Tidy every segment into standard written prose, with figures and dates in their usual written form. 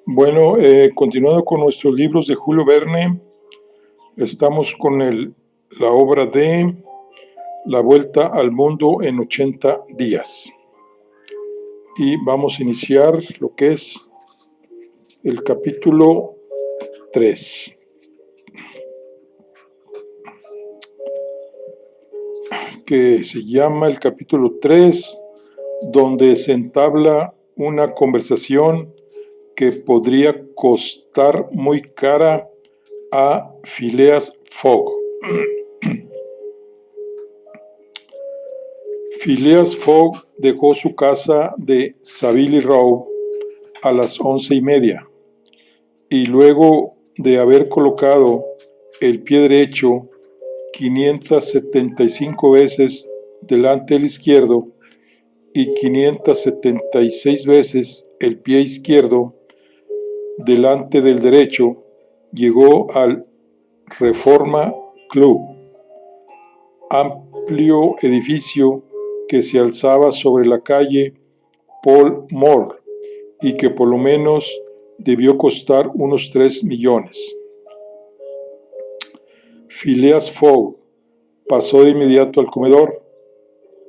Bueno, continuando con nuestros libros de Julio Verne, estamos con la obra de La Vuelta al Mundo en 80 días. Y vamos a iniciar lo que es el capítulo 3. Que se llama el capítulo 3, donde se entabla una conversación que podría costar muy cara a Phileas Fogg. Phileas Fogg dejó su casa de Savile Row a las 11:30 y luego de haber colocado el pie derecho 575 veces delante del izquierdo y 576 veces el pie izquierdo delante del derecho, llegó al Reforma Club, amplio edificio que se alzaba sobre la calle Pall Mall y que por lo menos debió costar unos 3 millones. Phileas Fogg pasó de inmediato al comedor,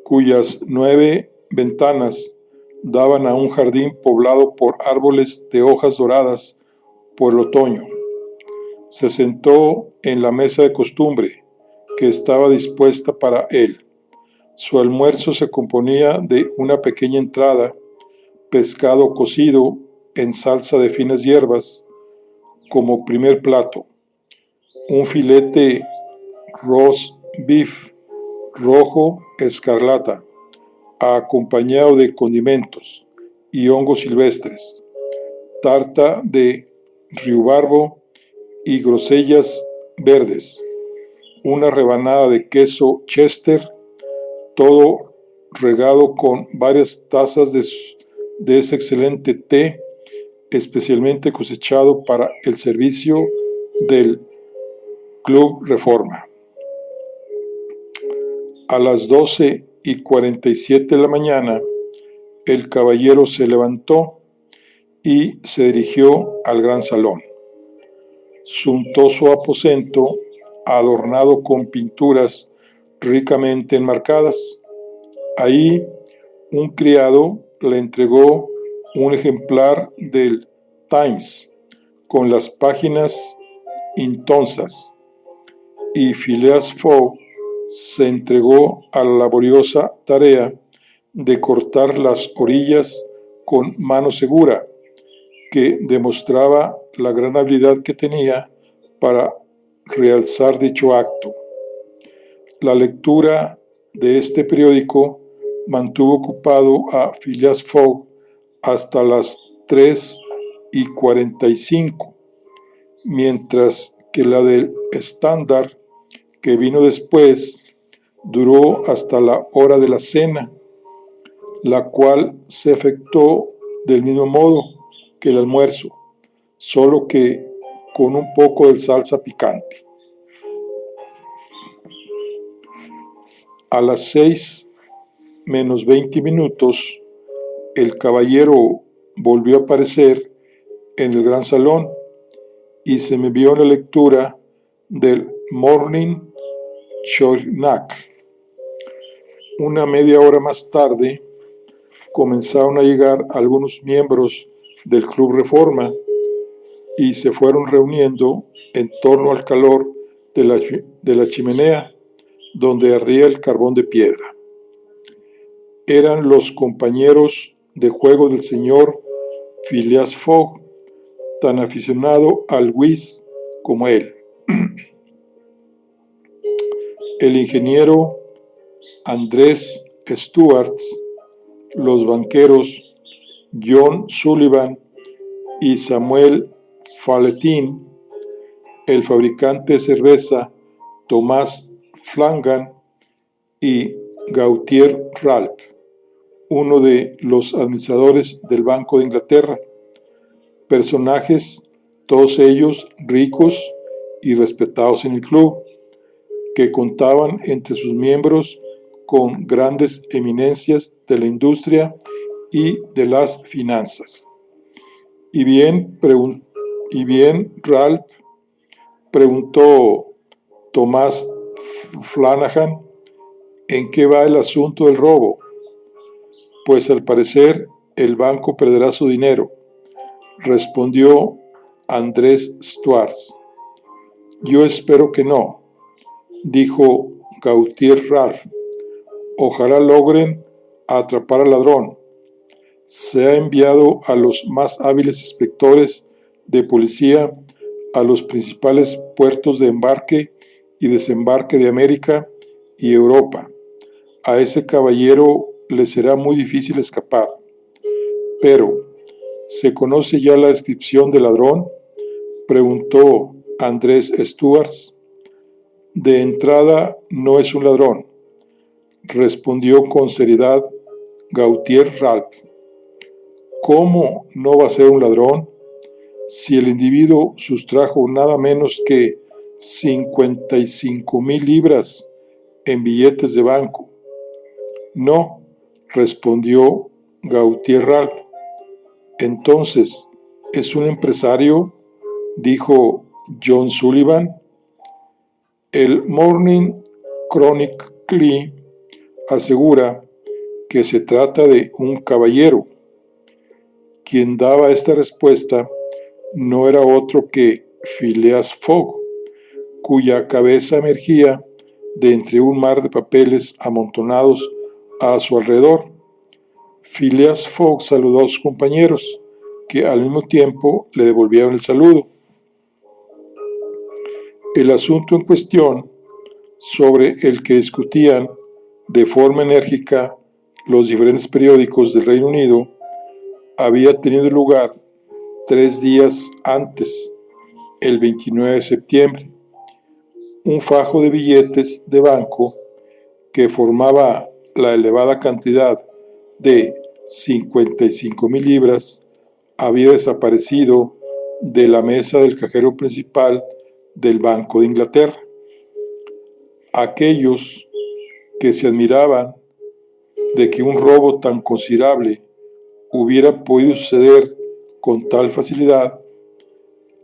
cuyas 9 ventanas daban a un jardín poblado por árboles de hojas doradas por el otoño. Se sentó en la mesa de costumbre que estaba dispuesta para él. Su almuerzo se componía de una pequeña entrada, pescado cocido en salsa de finas hierbas como primer plato, un filete roast beef rojo escarlata, acompañado de condimentos y hongos silvestres, tarta de riubarbo y grosellas verdes, una rebanada de queso Chester, todo regado con varias tazas de ese excelente té, especialmente cosechado para el servicio del Club Reforma. A las 12:47 de la mañana, el caballero se levantó y se dirigió al gran salón. Suntuoso aposento, adornado con pinturas ricamente enmarcadas. Ahí, un criado le entregó un ejemplar del Times con las páginas intonsas, y Phileas Fogg se entregó a la laboriosa tarea de cortar las orillas con mano segura, que demostraba la gran habilidad que tenía para realzar dicho acto. La lectura de este periódico mantuvo ocupado a Phileas Fogg hasta las 3:45, mientras que la del Standard, que vino después, duró hasta la hora de la cena, la cual se efectuó del mismo modo que el almuerzo, solo que con un poco de salsa picante. A las 6:20, el caballero volvió a aparecer en el gran salón y se me vio en la lectura del Morning Chronicle. Una media hora más tarde, comenzaron a llegar algunos miembros del Club Reforma y se fueron reuniendo en torno al calor de la chimenea donde ardía el carbón de piedra. Eran los compañeros de juego del señor Phileas Fogg, tan aficionado al whist como él. El ingeniero Andrés Stuart, los banqueros John Sullivan y Samuel Falletín, el fabricante de cerveza Tomás Flanagan y Gautier Ralph, uno de los administradores del Banco de Inglaterra, personajes, todos ellos ricos y respetados en el club, que contaban entre sus miembros con grandes eminencias de la industria y de las finanzas. Y bien, Ralph, preguntó Tomás Flanagan, ¿en qué va el asunto del robo? Pues al parecer el banco perderá su dinero, respondió Andrés Stuart. Yo espero que no, dijo Gautier Ralph. Ojalá logren atrapar al ladrón. Se ha enviado a los más hábiles inspectores de policía a los principales puertos de embarque y desembarque de América y Europa. A ese caballero le será muy difícil escapar. Pero, ¿se conoce ya la descripción del ladrón?, preguntó Andrés Stuart. De entrada, no es un ladrón, respondió con seriedad Gautier Ralph. ¿Cómo no va a ser un ladrón si el individuo sustrajo nada menos que 55,000 libras en billetes de banco? No, respondió Gautier Ralph. Entonces, ¿es un empresario?, dijo John Sullivan. El Morning Chronicle asegura que se trata de un caballero. Quien daba esta respuesta no era otro que Phileas Fogg, cuya cabeza emergía de entre un mar de papeles amontonados a su alrededor. Phileas Fogg saludó a sus compañeros, que al mismo tiempo le devolvieron el saludo. El asunto en cuestión, sobre el que discutían de forma enérgica los diferentes periódicos del Reino Unido, había tenido lugar 3 días antes, el 29 de septiembre. Un fajo de billetes de banco que formaba la elevada cantidad de 55,000 libras había desaparecido de la mesa del cajero principal del Banco de Inglaterra. Aquellos que se admiraban de que un robo tan considerable hubiera podido suceder con tal facilidad,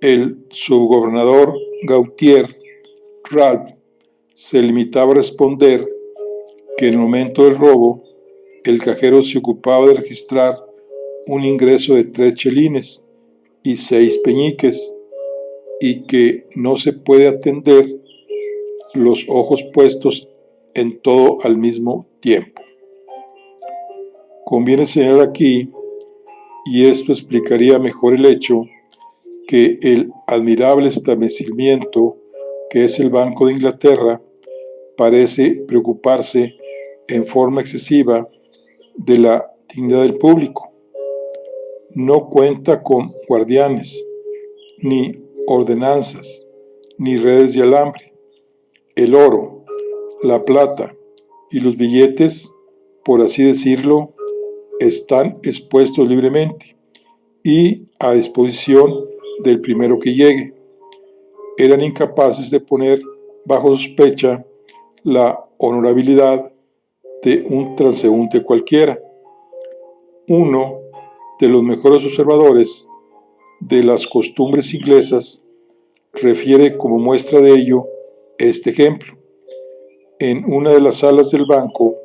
el subgobernador Gautier Ralph se limitaba a responder que en el momento del robo el cajero se ocupaba de registrar un ingreso de 3 chelines y 6 peñiques, y que no se puede atender los ojos puestos en todo al mismo tiempo. Conviene señalar aquí, y esto explicaría mejor el hecho, que el admirable establecimiento que es el Banco de Inglaterra parece preocuparse en forma excesiva de la dignidad del público. No cuenta con guardianes, ni ordenanzas, ni redes de alambre. El oro, la plata y los billetes, por así decirlo, están expuestos libremente y a disposición del primero que llegue. Eran incapaces de poner bajo sospecha la honorabilidad de un transeúnte cualquiera. Uno de los mejores observadores de las costumbres inglesas refiere como muestra de ello este ejemplo. En una de las salas del banco,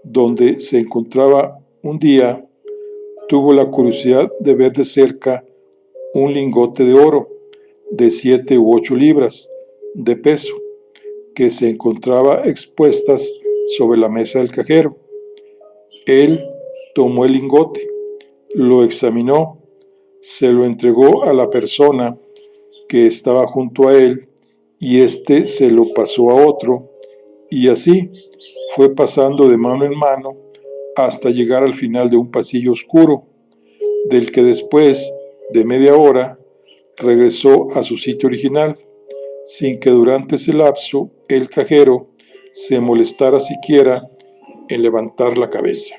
donde se encontraba un día, tuvo la curiosidad de ver de cerca un lingote de oro de 7 u 8 libras de peso, que se encontraba expuestas sobre la mesa del cajero. Él tomó el lingote, lo examinó, se lo entregó a la persona que estaba junto a él, y éste se lo pasó a otro, y así fue pasando de mano en mano hasta llegar al final de un pasillo oscuro, del que después de media hora regresó a su sitio original, sin que durante ese lapso el cajero se molestara siquiera en levantar la cabeza.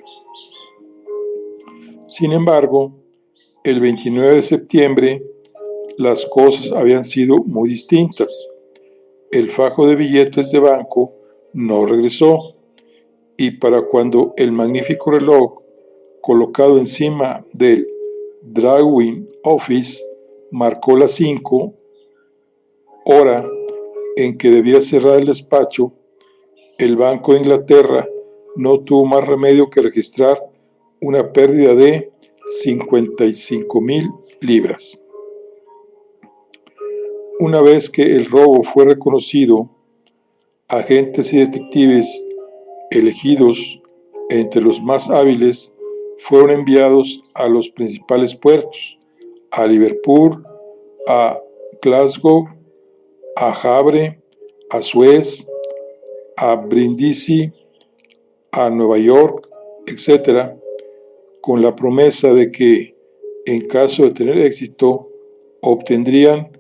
Sin embargo, el 29 de septiembre las cosas habían sido muy distintas. El fajo de billetes de banco no regresó, y para cuando el magnífico reloj colocado encima del drawing office, marcó las 5, hora en que debía cerrar el despacho. El Banco de Inglaterra no tuvo más remedio que registrar una pérdida de 55,000 libras. Una vez que el robo fue reconocido, agentes y detectives elegidos entre los más hábiles fueron enviados a los principales puertos, a Liverpool, a Glasgow, a Havre, a Suez, a Brindisi, a Nueva York, etc., con la promesa de que, en caso de tener éxito, obtendrían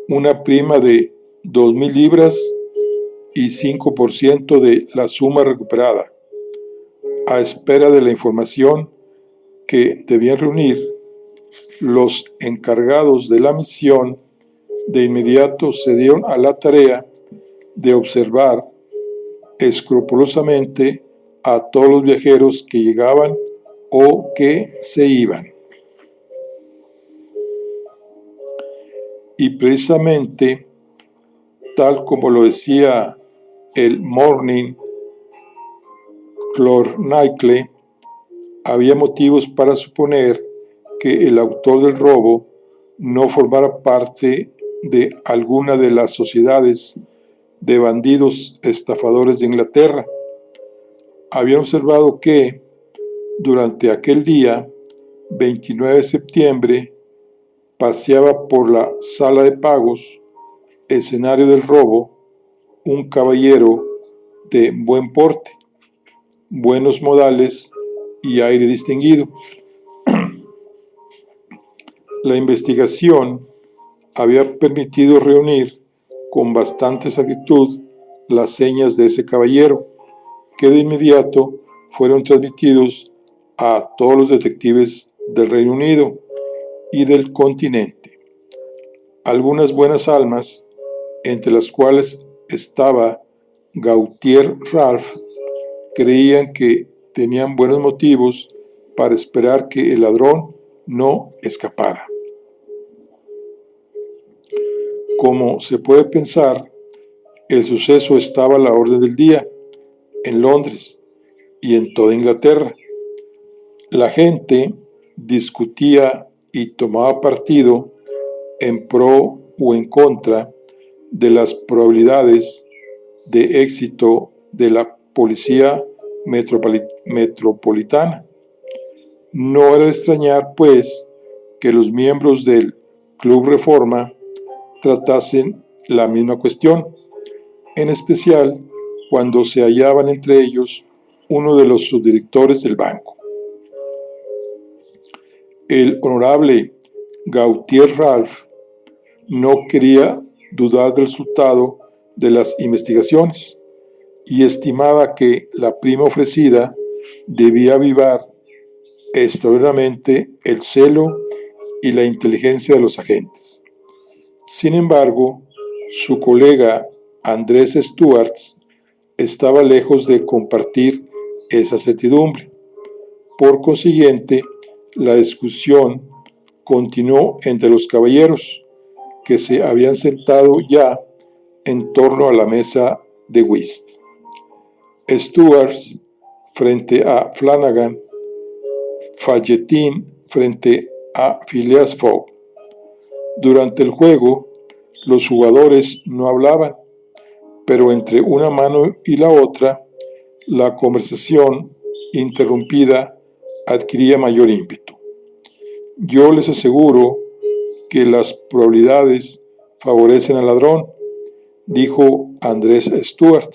una prima de 2,000 libras y 5% de la suma recuperada, a espera de la información que debían reunir. Los encargados de la misión de inmediato se dieron a la tarea de observar escrupulosamente a todos los viajeros que llegaban o que se iban. Y precisamente, tal como lo decía el Morning Chronicle, había motivos para suponer que el autor del robo no formara parte de alguna de las sociedades de bandidos estafadores de Inglaterra. Había observado que, durante aquel día, 29 de septiembre, paseaba por la sala de pagos, escenario del robo, un caballero de buen porte, buenos modales y aire distinguido. La investigación había permitido reunir con bastante exactitud las señas de ese caballero, que de inmediato fueron transmitidos a todos los detectives del Reino Unido y del continente. Algunas buenas almas, entre las cuales estaba Gautier Ralph, creían que tenían buenos motivos para esperar que el ladrón no escapara. Como se puede pensar, el suceso estaba a la orden del día en Londres y en toda Inglaterra. La gente discutía y tomaba partido en pro o en contra de las probabilidades de éxito de la policía metropolitana. No era de extrañar, pues, que los miembros del Club Reforma tratasen la misma cuestión, en especial cuando se hallaban entre ellos uno de los subdirectores del banco. El honorable Gautier Ralph no quería dudar del resultado de las investigaciones y estimaba que la prima ofrecida debía avivar extraordinariamente el celo y la inteligencia de los agentes. Sin embargo, su colega Andrés Stuart estaba lejos de compartir esa certidumbre. Por consiguiente, la discusión continuó entre los caballeros, que se habían sentado ya en torno a la mesa de whist. Stuart frente a Flanagan, Falletín frente a Phileas Fogg. Durante el juego, los jugadores no hablaban, pero entre una mano y la otra, la conversación interrumpida adquiría mayor ímpetu. Yo les aseguro que las probabilidades favorecen al ladrón, dijo Andrés Stuart.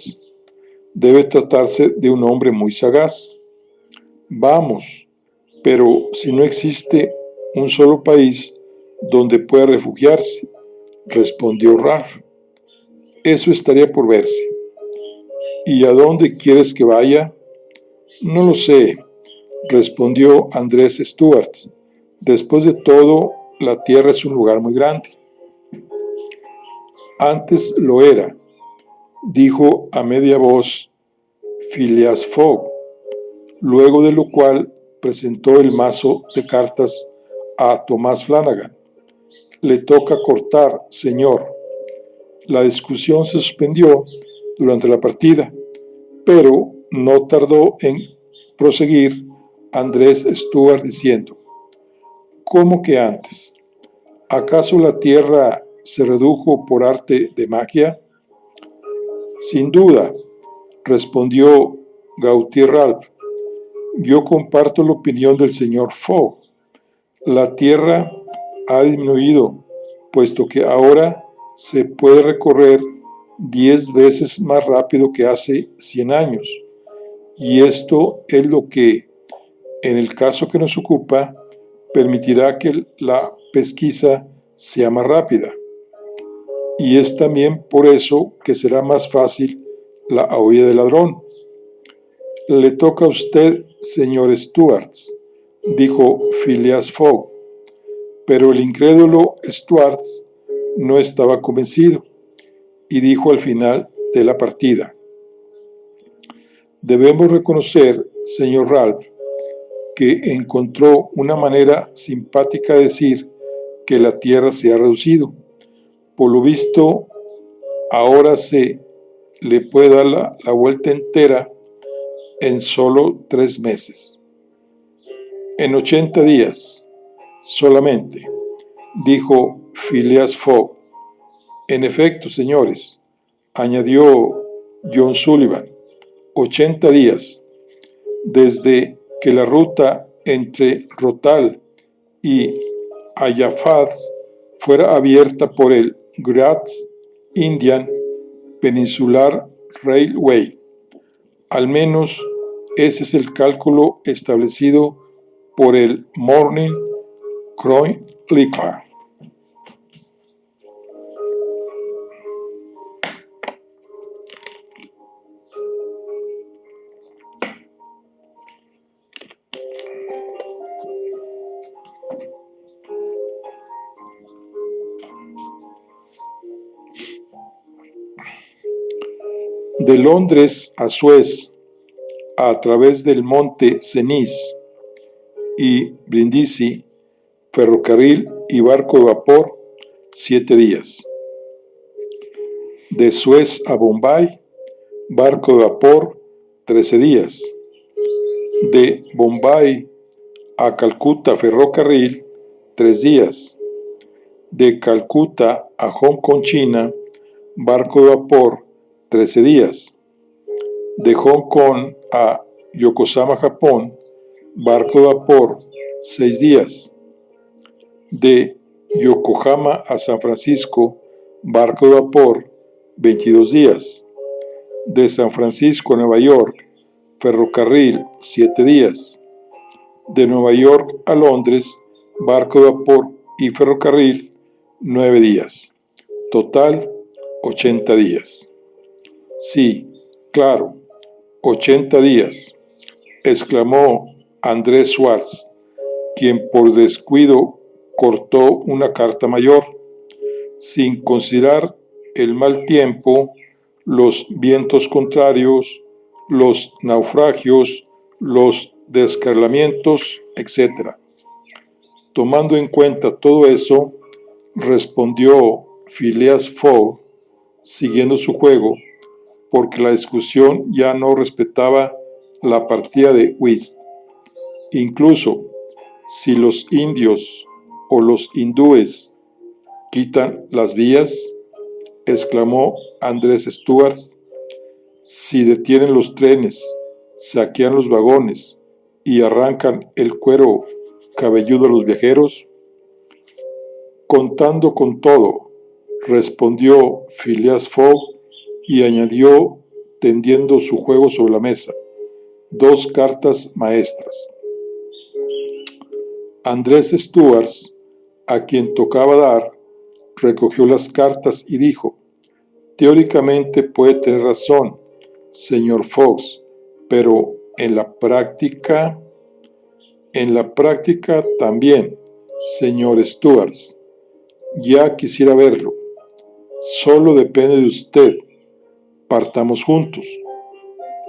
Debe tratarse de un hombre muy sagaz. Vamos, pero si no existe un solo país donde pueda refugiarse, respondió Ralph. Eso estaría por verse. ¿Y a dónde quieres que vaya? No lo sé, respondió Andrés Stuart. Después de todo, la Tierra es un lugar muy grande. Antes lo era, dijo a media voz Phileas Fogg, luego de lo cual presentó el mazo de cartas a Tomás Flanagan. Le toca cortar, señor. La discusión se suspendió durante la partida, pero no tardó en proseguir Andrés Stuart diciendo: ¿cómo que antes? ¿Acaso la tierra se redujo por arte de magia? Sin duda, respondió Gautier Ralph. Yo comparto la opinión del señor Fogg. La tierra ha disminuido, puesto que ahora se puede recorrer 10 veces más rápido que hace 100 años. Y esto es lo que, en el caso que nos ocupa, permitirá que la pesquisa sea más rápida. Y es también por eso que será más fácil la huida del ladrón. Le toca a usted, señor Stuarts, dijo Phileas Fogg, pero el incrédulo Stuarts no estaba convencido y dijo al final de la partida: debemos reconocer, señor Ralph, que encontró una manera simpática de decir que la Tierra se ha reducido. Por lo visto, ahora se le puede dar la vuelta entera en solo 3 meses. En 80 días solamente, dijo Phileas Fogg. En efecto, señores, añadió John Sullivan, 80 días, desde que la ruta entre Rotal y Halifax fuera abierta por el Great Indian Peninsular Railway. Al menos ese es el cálculo establecido por el Morning Chronicle. De Londres a Suez, a través del monte Cenis y Brindisi, ferrocarril y barco de vapor, 7 días. De Suez a Bombay, barco de vapor, 13 días. De Bombay a Calcuta, ferrocarril, 3 días. De Calcuta a Hong Kong, China, barco de vapor, 13 días. De Hong Kong a Yokohama, Japón, barco de vapor, 6 días. De Yokohama a San Francisco, barco de vapor, 22 días. De San Francisco a Nueva York, ferrocarril, 7 días. De Nueva York a Londres, barco de vapor y ferrocarril, 9 días. Total, 80 días. Sí, claro, 80 días, exclamó Andrés Schwartz, quien por descuido cortó una carta mayor, sin considerar el mal tiempo, los vientos contrarios, los naufragios, los descarrilamientos, etc. Tomando en cuenta todo eso, respondió Phileas Fogg, siguiendo su juego, porque la discusión ya no respetaba la partida de whist. Incluso si los indios o los hindúes quitan las vías, exclamó Andrés Stuart, si detienen los trenes, saquean los vagones y arrancan el cuero cabelludo a los viajeros, contando con todo, respondió Phileas Fogg y añadió, tendiendo su juego sobre la mesa, 2 cartas maestras. Andrés Stuart, a quien tocaba dar, recogió las cartas y dijo: teóricamente puede tener razón, señor Fogg, pero en la práctica también, señor Stuart. Ya quisiera verlo. Solo depende de usted. Partamos juntos.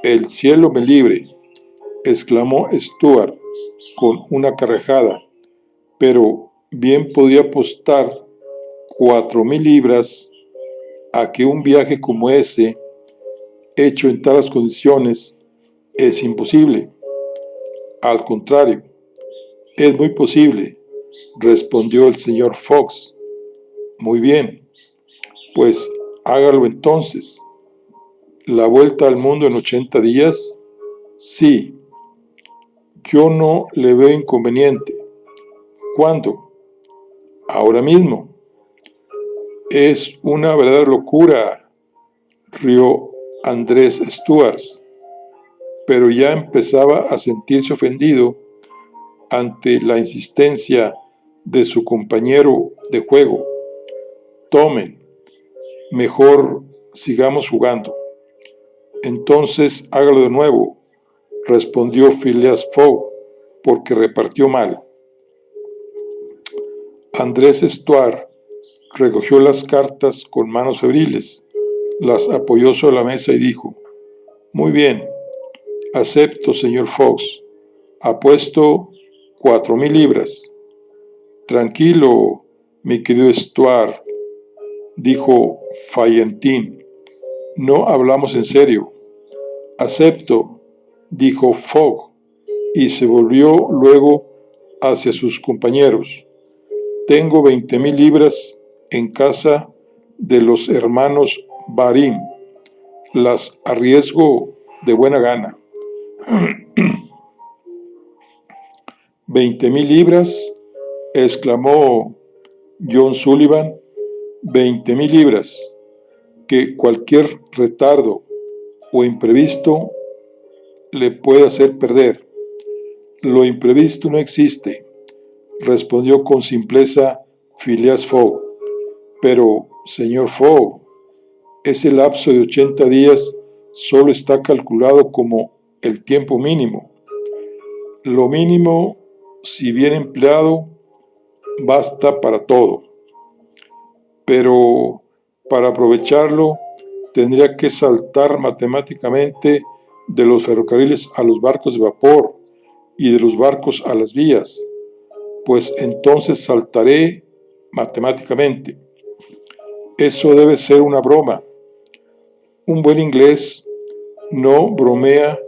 El cielo me libre, exclamó Stuart, con una carcajada, pero bien podría apostar 4,000 libras a que un viaje como ese, hecho en tales condiciones, es imposible. Al contrario, es muy posible, respondió el señor Fox. Muy bien, pues hágalo entonces. ¿La vuelta al mundo en 80 días? Sí. Yo no le veo inconveniente. ¿Cuándo? Ahora mismo. Es una verdadera locura, rió Andrés Stuart, pero ya empezaba a sentirse ofendido ante la insistencia de su compañero de juego. Tomen, mejor sigamos jugando. Entonces hágalo de nuevo, respondió Phileas Fogg, porque repartió mal. Andrés Stuart recogió las cartas con manos febriles, las apoyó sobre la mesa y dijo: Muy bien, acepto, señor Fox. Apuesto 4,000 libras. Tranquilo, mi querido Stuart, dijo Fallentin. No hablamos en serio. Acepto, dijo Fogg, y se volvió luego hacia sus compañeros. Tengo 20,000 libras en casa de los hermanos Baring. Las arriesgo de buena gana. 20,000 libras, exclamó John Sullivan. 20,000 libras, que cualquier retardo o imprevisto le puede hacer perder. Lo imprevisto no existe, respondió con simpleza Phileas Fogg. Pero, señor Fogg, ese lapso de 80 días solo está calculado como el tiempo mínimo. Lo mínimo, si bien empleado, basta para todo. Pero para aprovecharlo tendría que saltar matemáticamente de los ferrocarriles a los barcos de vapor y de los barcos a las vías, pues entonces saltaré matemáticamente. Eso debe ser una broma. Un buen inglés no bromea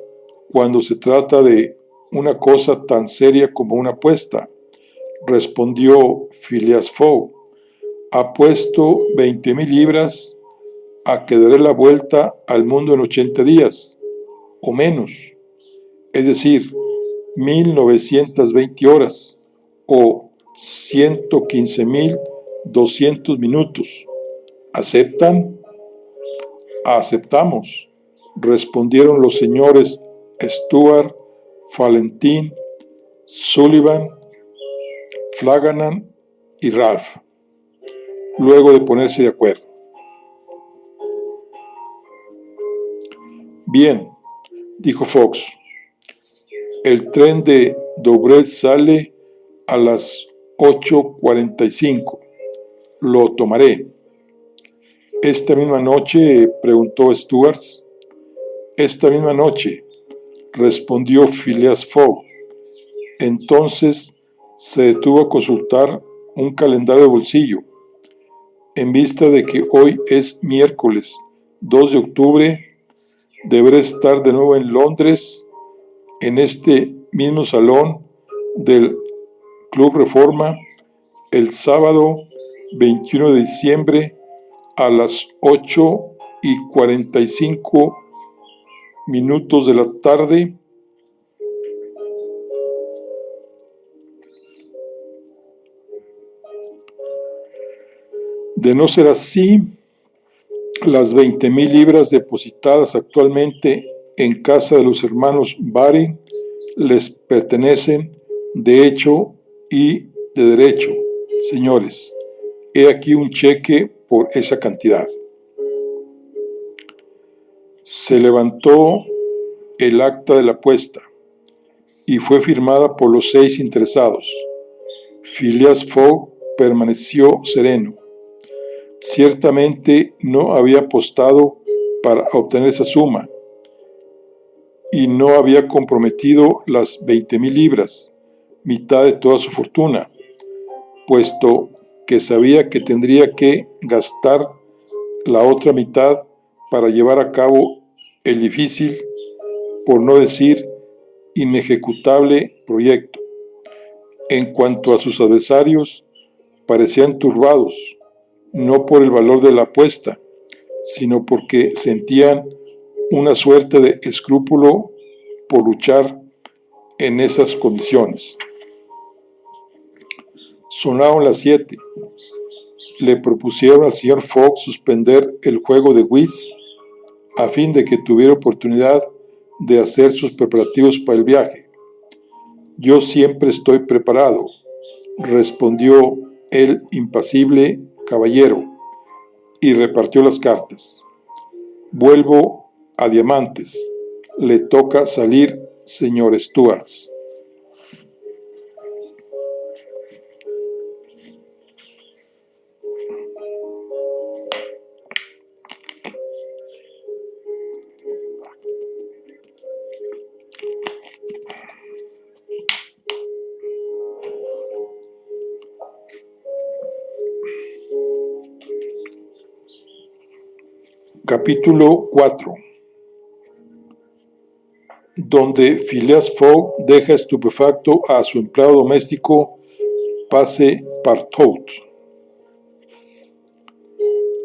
cuando se trata de una cosa tan seria como una apuesta, respondió Phileas Fogg. Apuesto 20,000 libras a que daré la vuelta al mundo en 80 días, o menos, es decir, 1920 horas, o 115,200 minutos. ¿Aceptan? Aceptamos, respondieron los señores Stuart, Fallentin, Sullivan, Flanagan y Ralph, luego de ponerse de acuerdo. Bien, dijo Fox, el tren de Douvres sale a las 8:45. Lo tomaré. ¿Esta misma noche?, preguntó Stuart. Esta misma noche, respondió Phileas Fogg. Entonces se detuvo a consultar un calendario de bolsillo. En vista de que hoy es miércoles 2 de octubre, deberé estar de nuevo en Londres, en este mismo salón del Club Reforma, el sábado 21 de diciembre a las 8:45 de la tarde. De no ser así, las 20,000 libras depositadas actualmente en casa de los hermanos Baring les pertenecen de hecho y de derecho, señores. He aquí un cheque por esa cantidad. Se levantó el acta de la apuesta y fue firmada por los 6 interesados. Phileas Fogg permaneció sereno. Ciertamente no había apostado para obtener esa suma, y no había comprometido las 20,000 libras, mitad de toda su fortuna, puesto que sabía que tendría que gastar la otra mitad para llevar a cabo el difícil, por no decir inejecutable proyecto. En cuanto a sus adversarios, parecían turbados, no por el valor de la apuesta, sino porque sentían una suerte de escrúpulo por luchar en esas condiciones. Sonaron las 7. Le propusieron al señor Fogg suspender el juego de whist a fin de que tuviera oportunidad de hacer sus preparativos para el viaje. Yo siempre estoy preparado, respondió el impasible caballero, y repartió las cartas. Vuelvo a diamantes. Le toca salir, señor Stuarts. Capítulo 4, donde Phileas Fogg deja estupefacto a su empleado doméstico Passepartout.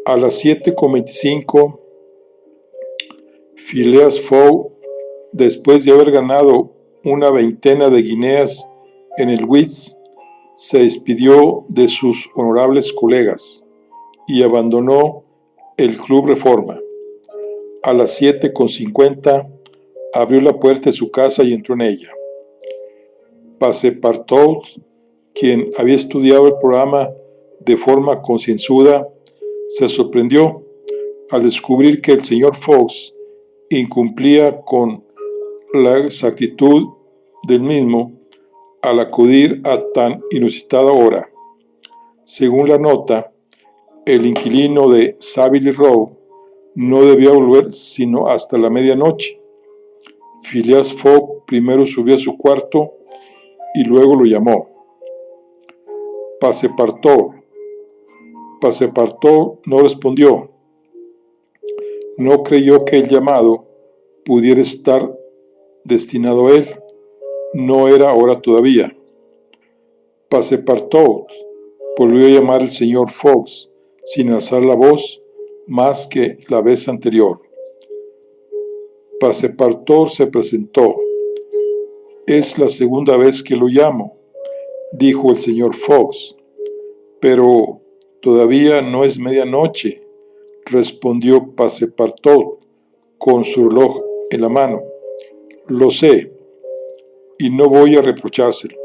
A las 7:25, Phileas Fogg, después de haber ganado una veintena de guineas en el whist, se despidió de sus honorables colegas y abandonó el Club Reforma. A las 7:50 abrió la puerta de su casa y entró en ella. Passepartout, quien había estudiado el programa de forma concienzuda, se sorprendió al descubrir que el señor Fogg incumplía con la exactitud del mismo al acudir a tan inusitada hora. Según la nota, el inquilino de Savile Row no debía volver sino hasta la medianoche. Phileas Fogg primero subió a su cuarto y luego lo llamó. Passepartout no respondió. No creyó que el llamado pudiera estar destinado a él. No era hora todavía. Passepartout volvió a llamar al señor Fogg sin alzar la voz más que la vez anterior. Passepartout se presentó. Es la segunda vez que lo llamo, dijo el señor Fogg. Pero todavía no es medianoche, respondió Passepartout con su reloj en la mano. Lo sé, y no voy a reprochárselo.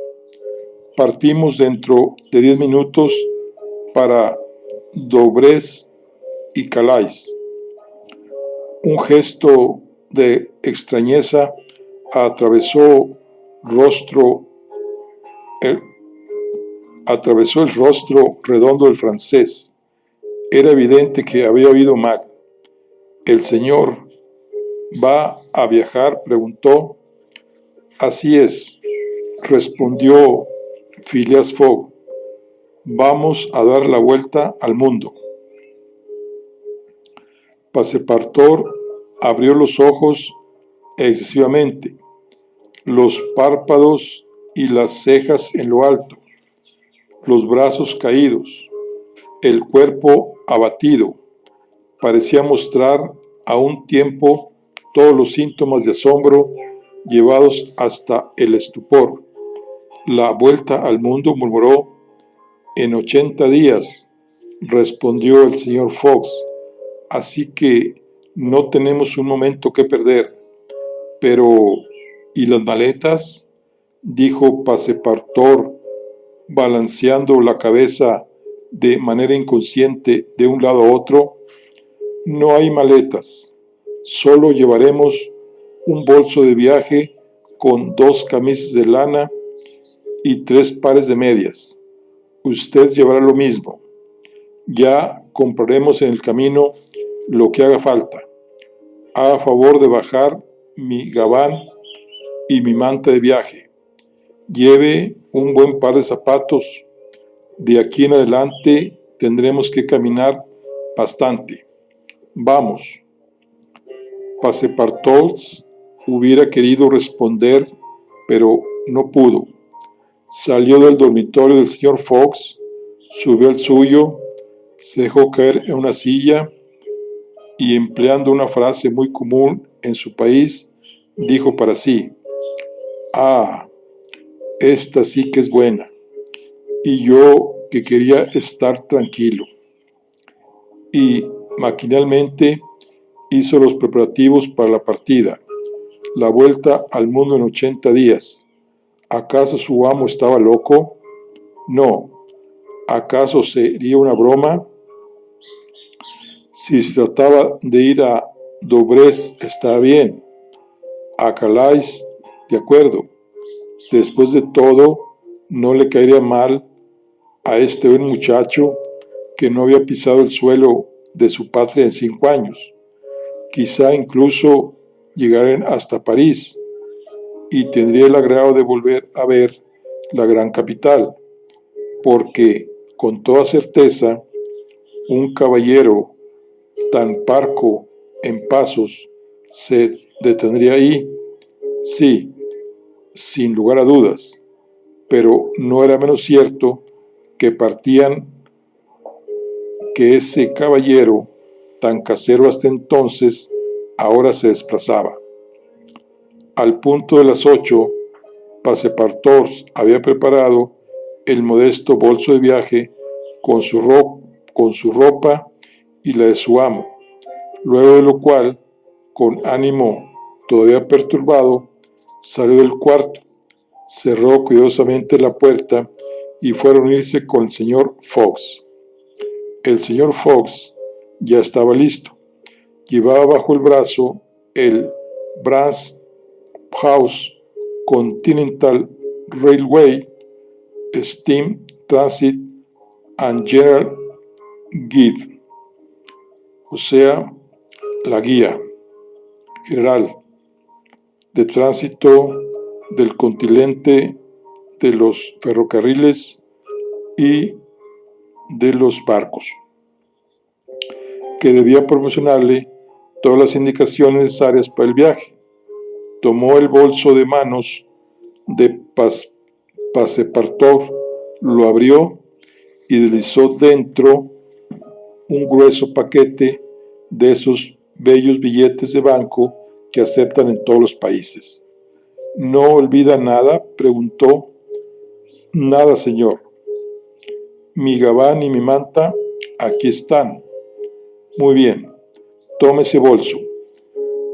Partimos dentro de 10 minutos para Douvres y Calais. Un gesto de extrañeza atravesó el rostro redondo del francés. Era evidente que había oído mal. ¿El señor va a viajar?, preguntó. Así es, respondió Phileas Fogg. Vamos a dar la vuelta al mundo. Passepartout abrió los ojos excesivamente, los párpados y las cejas en lo alto, los brazos caídos, el cuerpo abatido. Parecía mostrar a un tiempo todos los síntomas de asombro llevados hasta el estupor. La vuelta al mundo, murmuró. En 80 días, respondió el señor Fogg, así que no tenemos un momento que perder. Pero, ¿y las maletas?, dijo Passepartout, balanceando la cabeza de manera inconsciente de un lado a otro. No hay maletas, solo llevaremos un bolso de viaje con 2 camisas de lana y 3 pares de medias. Usted llevará lo mismo. Ya compraremos en el camino lo que haga falta. Haga favor de bajar mi gabán y mi manta de viaje. Lleve un buen par de zapatos. De aquí en adelante tendremos que caminar bastante. Vamos. Passepartout hubiera querido responder, pero no pudo. Salió del dormitorio del señor Fox, subió al suyo, se dejó caer en una silla y, empleando una frase muy común en su país, dijo para sí: «Ah, esta sí que es buena. Y yo que quería estar tranquilo». Y maquinalmente hizo los preparativos para la partida, la vuelta al mundo en 80 días. ¿Acaso su amo estaba loco? No. ¿Acaso sería una broma? Si se trataba de ir a Dobrez, está bien. A Calais, de acuerdo. Después de todo, no le caería mal a este buen muchacho que no había pisado el suelo de su patria en 5 años. Quizá incluso llegaran hasta París y tendría el agrado de volver a ver la gran capital, porque con toda certeza un caballero tan parco en pasos se detendría ahí, sí, sin lugar a dudas, pero no era menos cierto que partían que ese caballero, tan casero hasta entonces, ahora se desplazaba. Al punto de las 8, Passepartout había preparado el modesto bolso de viaje con su ropa y la de su amo, luego de lo cual, con ánimo todavía perturbado, salió del cuarto, cerró cuidadosamente la puerta y fue a reunirse con el señor Fox. El señor Fox ya estaba listo. Llevaba bajo el brazo el Brands House Continental Railway, Steam Transit and General Guide, o sea, la guía general de tránsito del continente, de los ferrocarriles y de los barcos, que debía proporcionarle todas las indicaciones necesarias para el viaje. Tomó el bolso de manos de Passepartout, lo abrió y deslizó dentro un grueso paquete de esos bellos billetes de banco que aceptan en todos los países. ¿No olvida nada?, preguntó. Nada, señor. Mi gabán y mi manta, aquí están. Muy bien, tome ese bolso.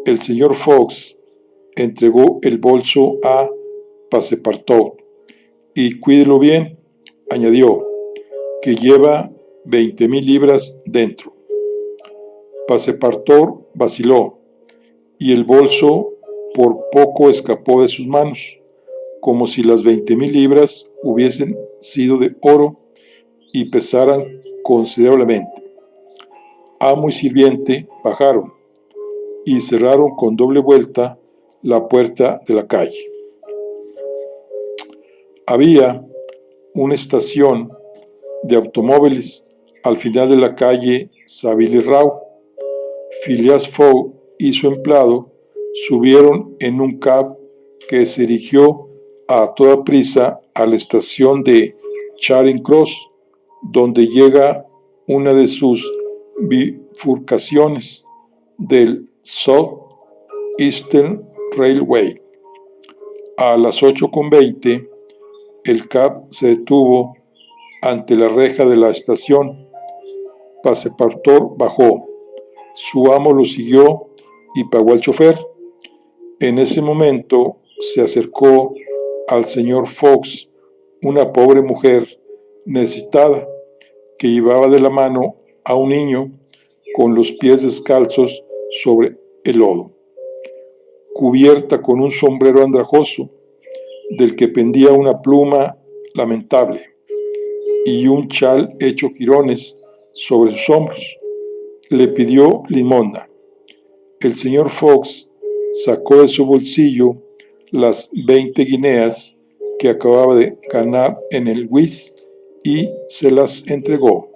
El señor Fox entregó el bolso a Passepartout. Y cuídelo bien, añadió, que lleva 20,000 libras dentro. Passepartout vaciló, y el bolso por poco escapó de sus manos, como si las 20,000 libras hubiesen sido de oro y pesaran considerablemente. Amo y sirviente bajaron y cerraron con doble vuelta la puerta de la calle. Había una estación de automóviles al final de la calle Saville-Row. Phileas Fogg y su empleado subieron en un cab que se dirigió a toda prisa a la estación de Charing Cross, donde llega una de sus bifurcaciones del South Eastern Railway. A las 8:20, el cab se detuvo ante la reja de la estación. Passepartout bajó. Su amo lo siguió y pagó al chofer. En ese momento se acercó al señor Fox una pobre mujer necesitada que llevaba de la mano a un niño con los pies descalzos sobre el lodo, cubierta con un sombrero andrajoso del que pendía una pluma lamentable y un chal hecho jirones sobre sus hombros. Le pidió limosna. El señor Fox sacó de su bolsillo las 20 guineas que acababa de ganar en el whist y se las entregó.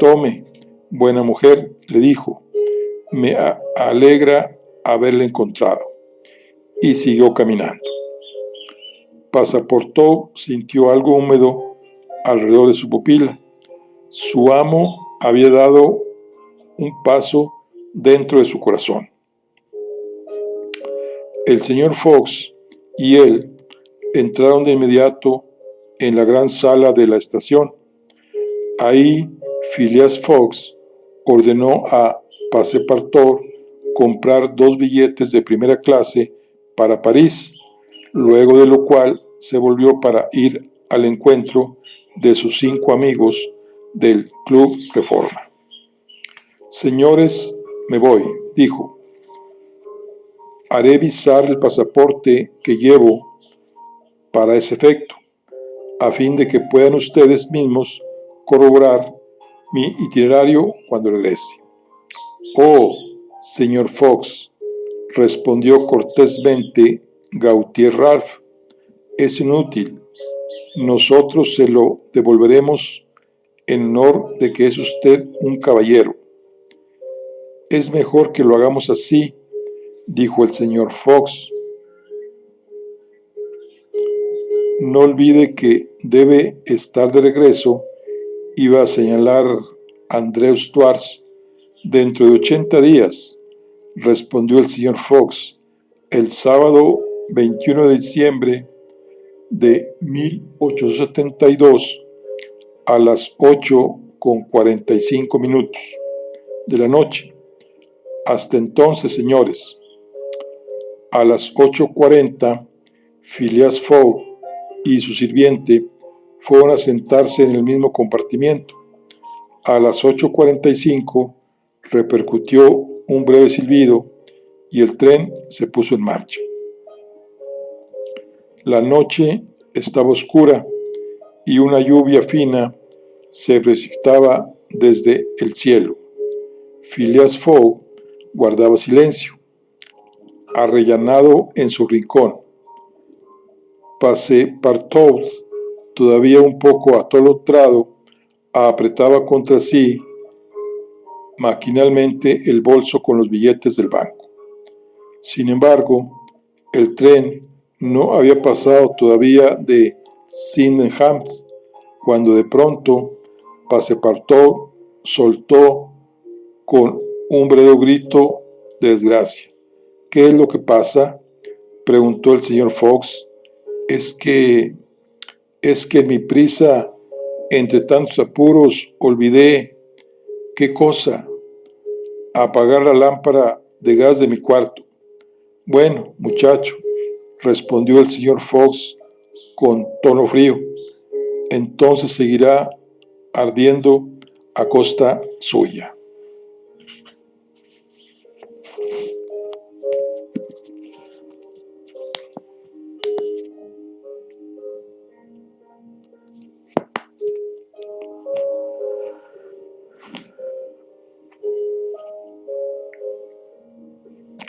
«Tome, buena mujer», le dijo, «me alegra haberle encontrado», y siguió caminando. Passepartout sintió algo húmedo alrededor de su pupila. Su amo había dado un paso dentro de su corazón. El señor Fox y él entraron de inmediato en la gran sala de la estación. Ahí Phileas Fox ordenó a Passepartout comprar 2 billetes de primera clase para París, luego de lo cual se volvió para ir al encuentro de sus 5 amigos del Club Reforma. «Señores, me voy», dijo. «Haré visar el pasaporte que llevo para ese efecto, a fin de que puedan ustedes mismos corroborar mi itinerario cuando regrese». «Oh, señor Fox», respondió cortésmente Gauthier Ralph, «es inútil. Nosotros se lo devolveremos en honor de que es usted un caballero». «Es mejor que lo hagamos así», dijo el señor Fox. «No olvide que debe estar de regreso», iba a señalar André Stuart. «Dentro de 80 días», respondió el señor Fox, «el sábado 21 de diciembre de 1872 a las 8:45 de la noche. Hasta entonces, señores». A las 8:40, Phileas Fogg y su sirviente fueron a sentarse en el mismo compartimiento. A las 8:45 repercutió un breve silbido y el tren se puso en marcha. La noche estaba oscura y una lluvia fina se precipitaba desde el cielo. Phileas Fogg guardaba silencio, arrellanado en su rincón. Passepartout, todavía un poco atolondrado, apretaba contra sí maquinalmente el bolso con los billetes del banco. Sin embargo, el tren no había pasado todavía de Sydenham cuando de pronto Passepartout soltó con un breve grito de desgracia. «¿Qué es lo que pasa?», preguntó el señor Fox. Es que en mi prisa, entre tantos apuros, olvidé». «¿Qué cosa?». «Apagar la lámpara de gas de mi cuarto». «Bueno, muchacho», respondió el señor Fox con tono frío, «entonces seguirá ardiendo a costa suya».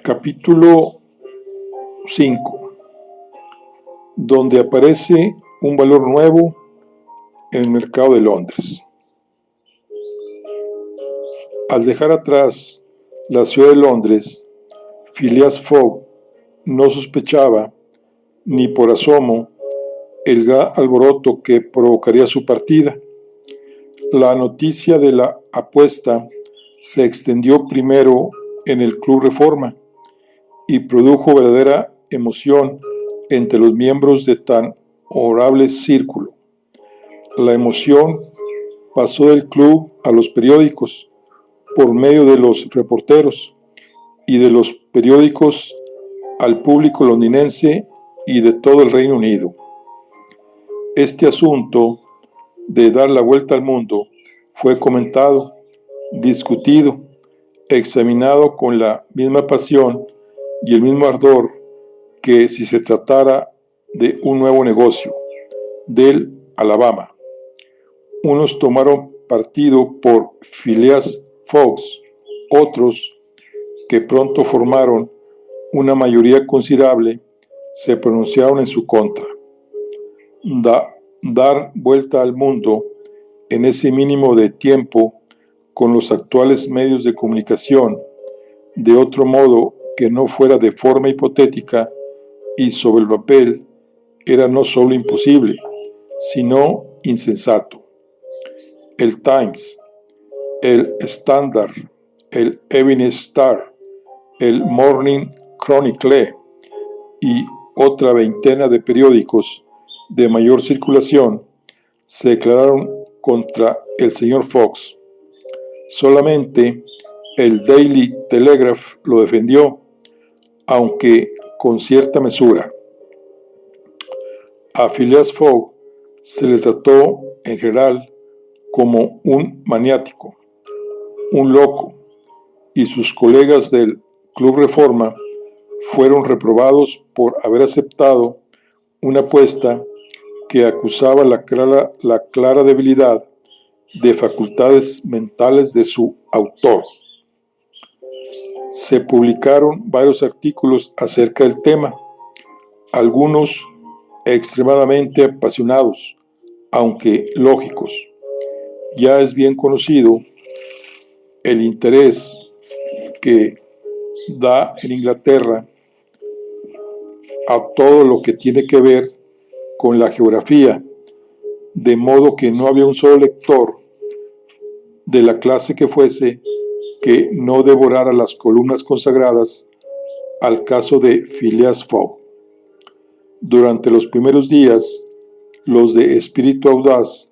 Capítulo 5, donde aparece un valor nuevo en el mercado de Londres. Al dejar atrás la ciudad de Londres, Phileas Fogg no sospechaba, ni por asomo, el gran alboroto que provocaría su partida. La noticia de la apuesta se extendió primero en el Club Reforma y produjo verdadera emoción entre los miembros de tan honorable círculo. La emoción pasó del club a los periódicos por medio de los reporteros y de los periódicos al público londinense y de todo el Reino Unido. Este asunto de dar la vuelta al mundo fue comentado, discutido, examinado con la misma pasión y el mismo ardor que si se tratara de un nuevo negocio, del Alabama. Unos tomaron partido por Phileas Fogg, otros, que pronto formaron una mayoría considerable se pronunciaron en su contra. Dar vuelta al mundo en ese mínimo de tiempo con los actuales medios de comunicación, de otro modo que no fuera de forma hipotética y sobre el papel, era no solo imposible, sino insensato. El Times, el Standard, el Evening Star, el Morning Chronicle y otra veintena de periódicos de mayor circulación se declararon contra el señor Fox. Solamente el Daily Telegraph lo defendió, aunque con cierta mesura. A Phileas Fogg se le trató en general como un maniático, un loco, y sus colegas del Club Reforma fueron reprobados por haber aceptado una apuesta que acusaba la clara debilidad de facultades mentales de su autor. Se publicaron varios artículos acerca del tema, algunos extremadamente apasionados, aunque lógicos. Ya es bien conocido el interés que da en Inglaterra a todo lo que tiene que ver con la geografía, de modo que no había un solo lector de la clase que fuese que no devorara las columnas consagradas al caso de Phileas Fogg. Durante los primeros días, los de espíritu audaz,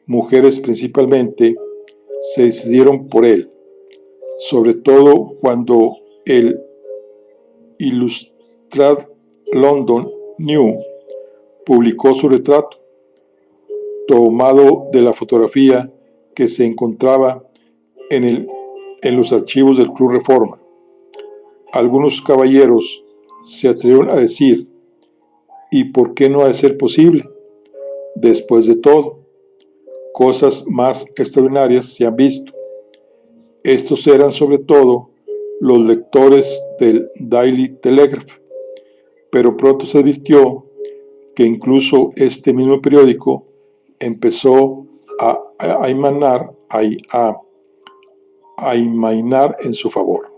mujeres principalmente, se decidieron por él, sobre todo cuando el Illustrated London News publicó su retrato, tomado de la fotografía que se encontraba en los archivos del Club Reforma. Algunos caballeros se atrevieron a decir: ¿y por qué no ha de ser posible? Después de todo, cosas más extraordinarias se han visto. Estos eran sobre todo los lectores del Daily Telegraph, pero pronto se advirtió que incluso este mismo periódico empezó a amainar en su favor.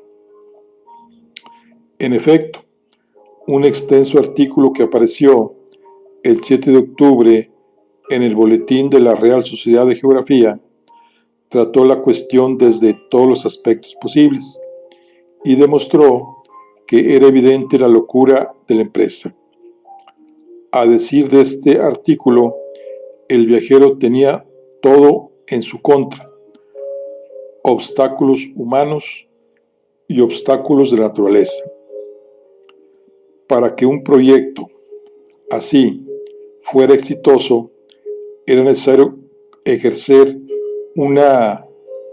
En efecto, un extenso artículo que apareció el 7 de octubre en el Boletín de la Real Sociedad de Geografía trató la cuestión desde todos los aspectos posibles y demostró que era evidente la locura de la empresa. A decir de este artículo, el viajero tenía todo en su contra: obstáculos humanos y obstáculos de la naturaleza. Para que un proyecto así fuera exitoso, era necesario ejercer una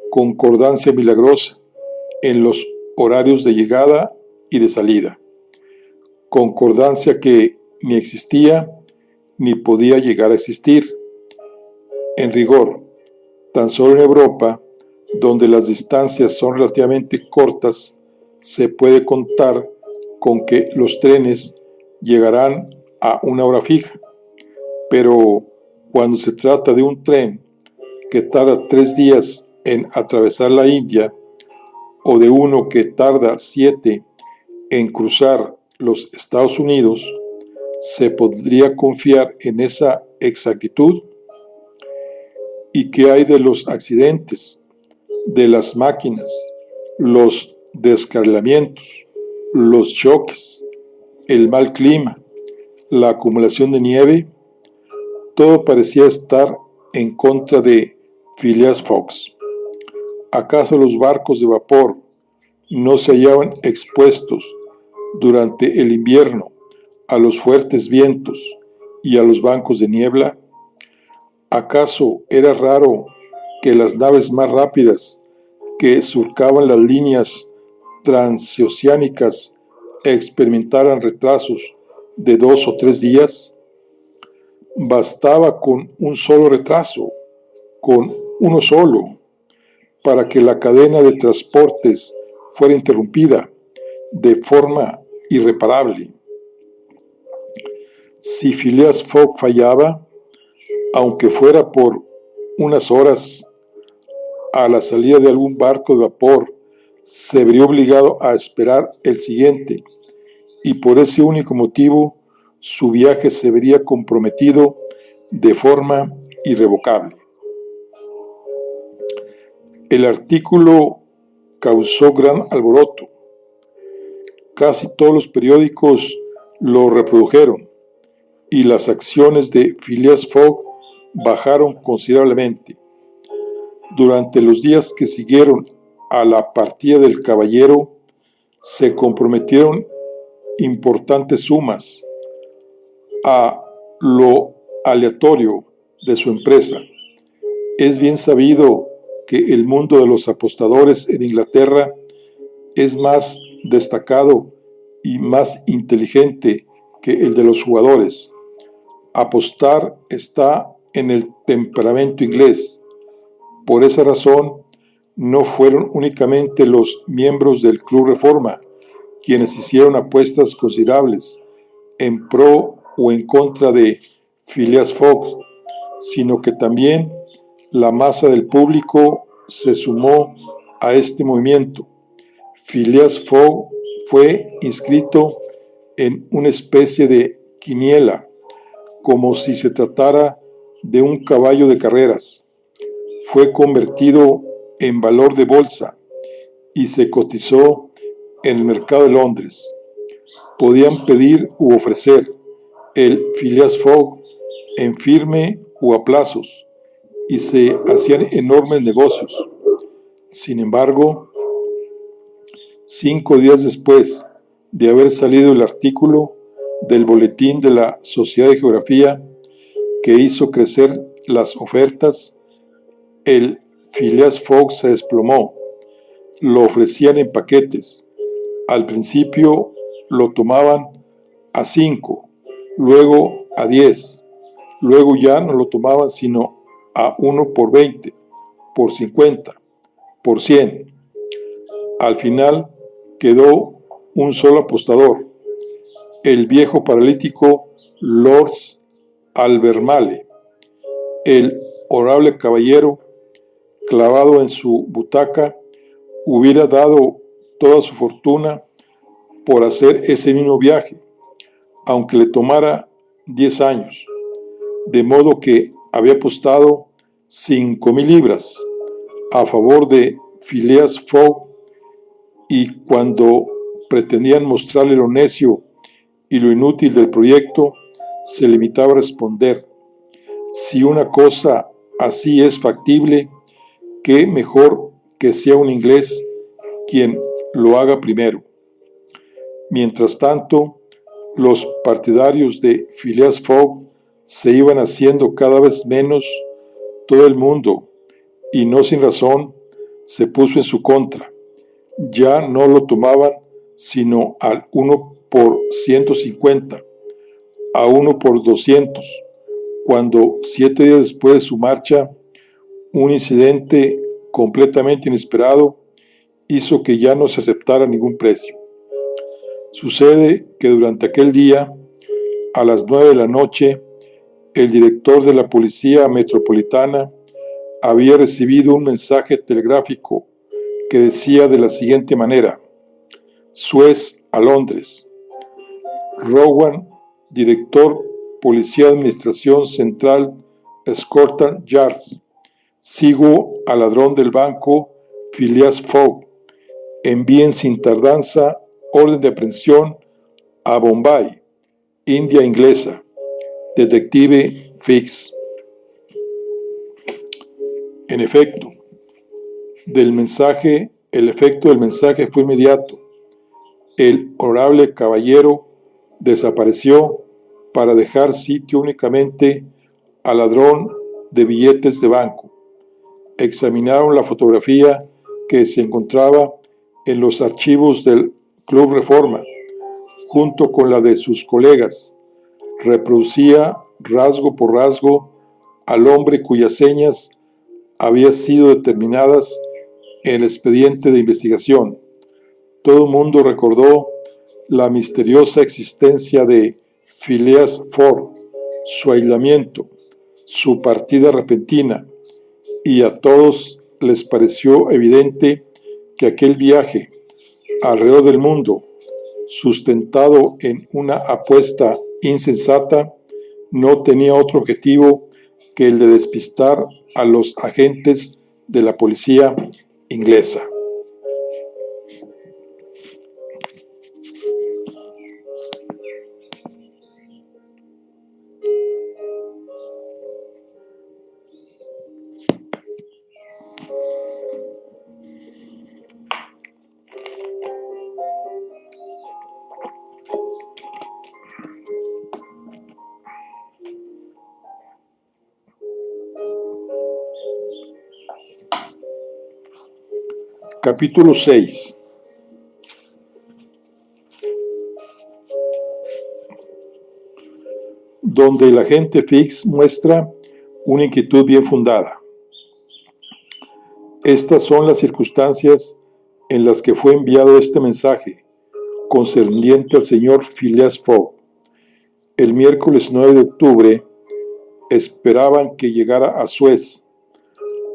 concordancia milagrosa en los horarios de llegada y de salida, concordancia que ni existía ni podía llegar a existir. En rigor, tan solo en Europa, donde las distancias son relativamente cortas, se puede contar con que los trenes llegarán a una hora fija, pero cuando se trata de un tren que tarda 3 días en atravesar la India, o de uno que tarda 7 en cruzar los Estados Unidos, ¿se podría confiar en esa exactitud? ¿Y qué hay de los accidentes, de las máquinas, los descarrilamientos, los choques, el mal clima, la acumulación de nieve? Todo parecía estar en contra de Phileas Fogg. ¿Acaso los barcos de vapor no se hallaban expuestos durante el invierno a los fuertes vientos y a los bancos de niebla? ¿Acaso era raro que las naves más rápidas que surcaban las líneas transoceánicas experimentaran retrasos de 2 o 3 días? Bastaba con un solo retraso, con uno solo, para que la cadena de transportes fuera interrumpida de forma irreparable. Si Phileas Fogg fallaba, aunque fuera por unas horas, a la salida de algún barco de vapor, se vería obligado a esperar el siguiente, y por ese único motivo su viaje se vería comprometido de forma irrevocable. El artículo causó gran alboroto. Casi todos los periódicos lo reprodujeron y las acciones de Phileas Fogg bajaron considerablemente. Durante los días que siguieron a la partida del caballero, se comprometieron importantes sumas a lo aleatorio de su empresa. Es bien sabido que el mundo de los apostadores en Inglaterra es más destacado y más inteligente que el de los jugadores. Apostar está en el temperamento inglés. Por esa razón, no fueron únicamente los miembros del Club Reforma quienes hicieron apuestas considerables en pro o en contra de Phileas Fogg, sino que también la masa del público se sumó a este movimiento. Phileas Fogg fue inscrito en una especie de quiniela, como si se tratara de un caballo de carreras. Fue convertido en valor de bolsa y se cotizó en el mercado de Londres. Podían pedir u ofrecer el Phileas Fogg en firme o a plazos y se hacían enormes negocios. Sin embargo, 5 días después de haber salido el artículo del Boletín de la Sociedad de Geografía que hizo crecer las ofertas, el Phileas Fogg se desplomó. Lo ofrecían en paquetes. Al principio lo tomaban a 5, luego a 10, luego ya no lo tomaban sino a 1 por 20, por 50, por 100. Al final quedó un solo apostador, el viejo paralítico Lord Albemarle. El honorable caballero, clavado en su butaca, hubiera dado toda su fortuna por hacer ese mismo viaje, aunque le tomara 10 años, de modo que había apostado 5,000 libras a favor de Phileas Fogg, y cuando pretendían mostrarle lo necio y lo inútil del proyecto, se limitaba a responder: si una cosa así es factible, qué mejor que sea un inglés quien lo haga primero. Mientras tanto, los partidarios de Phileas Fogg se iban haciendo cada vez menos. Todo el mundo, y no sin razón, se puso en su contra. Ya no lo tomaban sino al 1 por 150, a 1 por 200, cuando 7 días después de su marcha, un incidente completamente inesperado hizo que ya no se aceptara ningún precio. Sucede que durante aquel día, a las 9 de la noche, el director de la Policía Metropolitana había recibido un mensaje telegráfico que decía de la siguiente manera: Suez a Londres. Rowan, director Policía de Administración Central, Scotland Yard. Sigo al ladrón del banco Phileas Fogg. Envíen sin tardanza orden de aprehensión a Bombay, India inglesa. Detective Fix. En efecto, el efecto del mensaje fue inmediato. El honorable caballero desapareció para dejar sitio únicamente al ladrón de billetes de banco. Examinaron la fotografía que se encontraba en los archivos del Club Reforma, junto con la de sus colegas. Reproducía rasgo por rasgo al hombre cuyas señas habían sido determinadas en el expediente de investigación. Todo el mundo recordó la misteriosa existencia de Phileas Fogg, su aislamiento, su partida repentina, y a todos les pareció evidente que aquel viaje alrededor del mundo, sustentado en una apuesta insensata, no tenía otro objetivo que el de despistar a los agentes de la policía inglesa. Capítulo 6. Donde el agente Fix muestra una inquietud bien fundada. Estas son las circunstancias en las que fue enviado este mensaje concerniente al señor Phileas Fogg. El miércoles 9 de octubre esperaban que llegara a Suez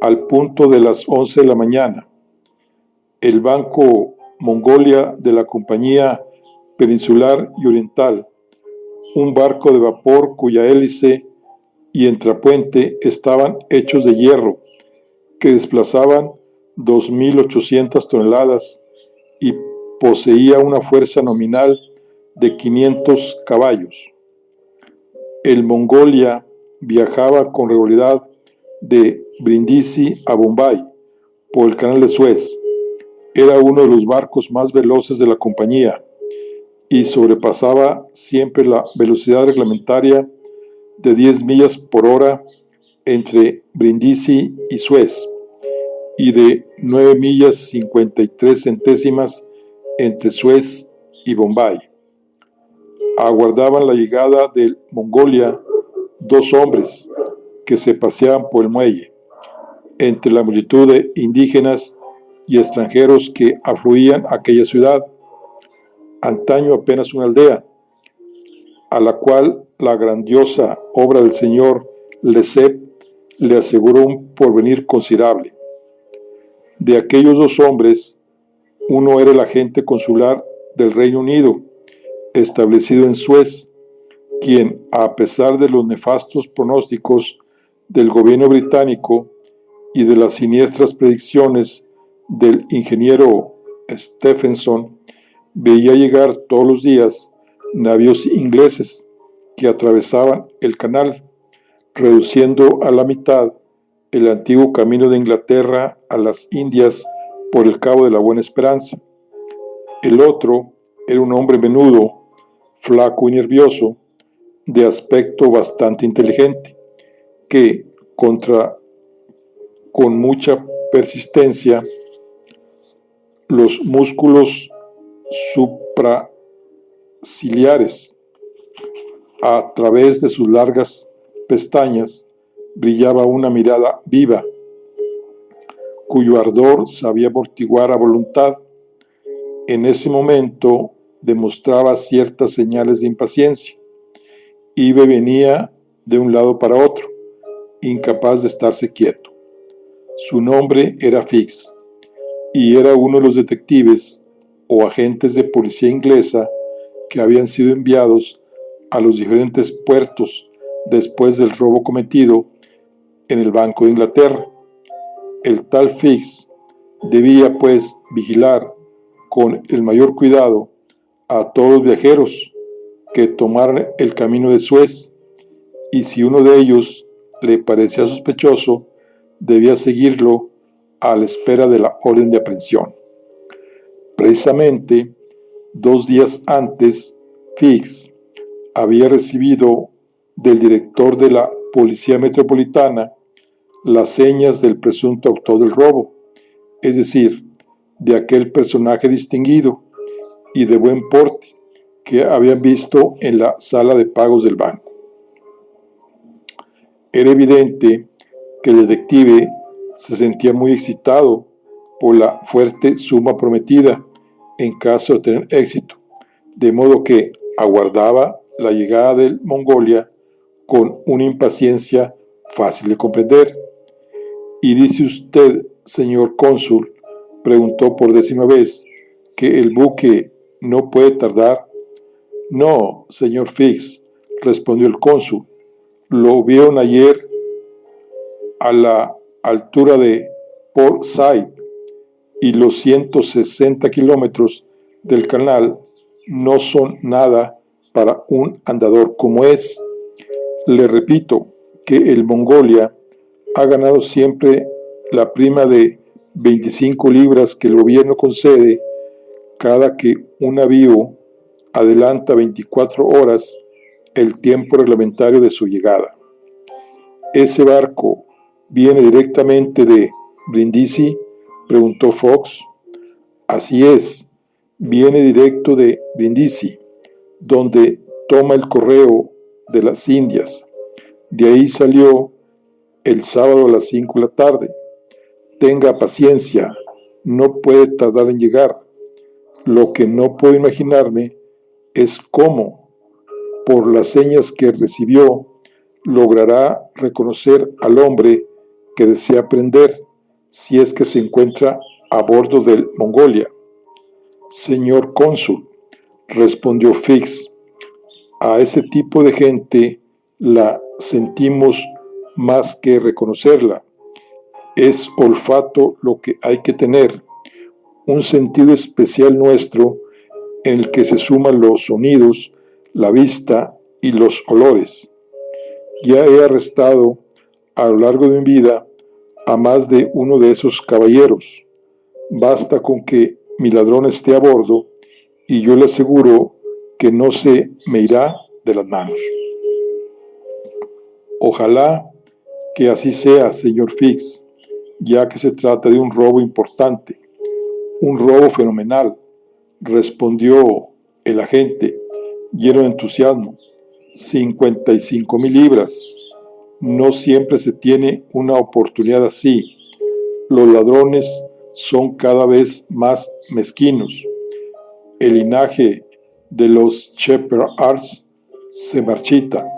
al punto de las 11 de la mañana. El Banco Mongolia de la Compañía Peninsular y Oriental, un barco de vapor cuya hélice y entrapuente estaban hechos de hierro, que desplazaban 2.800 toneladas y poseía una fuerza nominal de 500 caballos. El Mongolia viajaba con regularidad de Brindisi a Bombay por el canal de Suez. Era uno de los barcos más veloces de la compañía y sobrepasaba siempre la velocidad reglamentaria de 10 millas por hora entre Brindisi y Suez y de 9 millas 53 centésimas entre Suez y Bombay. Aguardaban la llegada del Mongolia dos hombres que se paseaban por el muelle, entre la multitud de indígenas y extranjeros que afluían a aquella ciudad, antaño apenas una aldea, a la cual la grandiosa obra del señor Lesseps le aseguró un porvenir considerable. De aquellos dos hombres, uno era el agente consular del Reino Unido, establecido en Suez, quien, a pesar de los nefastos pronósticos del gobierno británico y de las siniestras predicciones del ingeniero Stephenson, veía llegar todos los días navíos ingleses que atravesaban el canal, reduciendo a la mitad el antiguo camino de Inglaterra a las Indias por el Cabo de la Buena Esperanza. El otro era un hombre menudo, flaco y nervioso, de aspecto bastante inteligente, que, con mucha persistencia, los músculos supraciliares, a través de sus largas pestañas, brillaba una mirada viva, cuyo ardor sabía amortiguar a voluntad. En ese momento demostraba ciertas señales de impaciencia. Iba y venía de un lado para otro, incapaz de estarse quieto. Su nombre era Fix, y era uno de los detectives o agentes de policía inglesa que habían sido enviados a los diferentes puertos después del robo cometido en el Banco de Inglaterra. El tal Fix debía, pues, vigilar con el mayor cuidado a todos los viajeros que tomaran el camino de Suez, y si uno de ellos le parecía sospechoso, debía seguirlo a la espera de la orden de aprehensión. Precisamente 2 días antes, Fix había recibido del director de la Policía Metropolitana las señas del presunto autor del robo, es decir, de aquel personaje distinguido y de buen porte que habían visto en la sala de pagos del banco. Era evidente que el detective se sentía muy excitado por la fuerte suma prometida en caso de tener éxito, de modo que aguardaba la llegada del Mongolia con una impaciencia fácil de comprender. ¿Y dice usted, señor cónsul, preguntó por 10ª vez, que el buque no puede tardar? No, señor Fix, respondió el cónsul. Lo vieron ayer a la altura de Port Said y los 160 kilómetros del canal no son nada para un andador como es. Le repito que el Mongolia ha ganado siempre la prima de 25 libras que el gobierno concede cada que un navío adelanta 24 horas el tiempo reglamentario de su llegada. ¿Ese barco viene directamente de Brindisi?, preguntó Fox. Así es, viene directo de Brindisi, donde toma el correo de las Indias. De ahí salió el sábado a las 5 de la tarde. Tenga paciencia, no puede tardar en llegar. Lo que no puedo imaginarme es cómo, por las señas que recibió, logrará reconocer al hombre que desea prender, si es que se encuentra a bordo del Mongolia. Señor cónsul, respondió Fix, a ese tipo de gente la sentimos más que reconocerla. Es olfato lo que hay que tener, un sentido especial nuestro en el que se suman los sonidos, la vista y los olores. Ya he arrestado a lo largo de mi vida a más de uno de esos caballeros. Basta con que mi ladrón esté a bordo y yo le aseguro que no se me irá de las manos. Ojalá que así sea, señor Fix, ya que se trata de un robo importante, un robo fenomenal, respondió el agente, lleno de entusiasmo. 55,000 libras. No siempre se tiene una oportunidad así. Los ladrones son cada vez más mezquinos. El linaje de los Shepherds se marchita.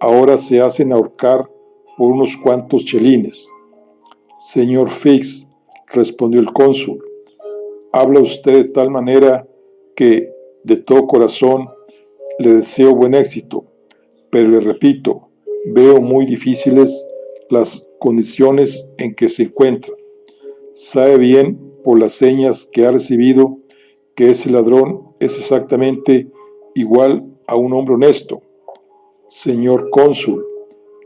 Ahora se hacen ahorcar por unos cuantos chelines. Señor Fix, respondió el cónsul, habla usted de tal manera que de todo corazón le deseo buen éxito, pero le repito, veo muy difíciles las condiciones en que se encuentra. Sabe bien por las señas que ha recibido que ese ladrón es exactamente igual a un hombre honesto. Señor cónsul,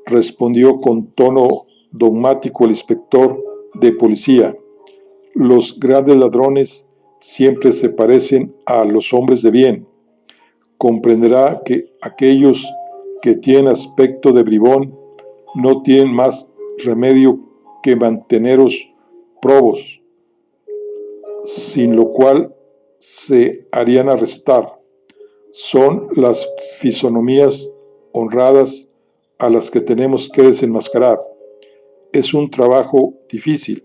respondió con tono dogmático el inspector de policía, los grandes ladrones siempre se parecen a los hombres de bien. Comprenderá que aquellos que tienen aspecto de bribón no tienen más remedio que manteneros probos, sin lo cual se harían arrestar. Son las fisonomías honradas a las que tenemos que desenmascarar. Es un trabajo difícil.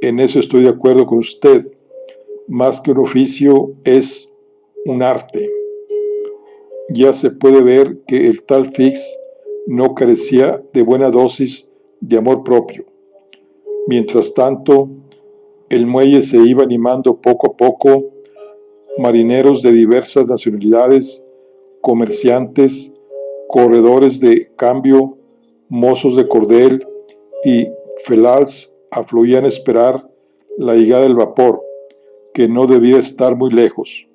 En eso estoy de acuerdo con usted. Más que un oficio, es un arte. Ya se puede ver que el tal Fix no carecía de buena dosis de amor propio. Mientras tanto, el muelle se iba animando poco a poco. Marineros de diversas nacionalidades, comerciantes, corredores de cambio, mozos de cordel y felals afluían a esperar la llegada del vapor, que no debía estar muy lejos.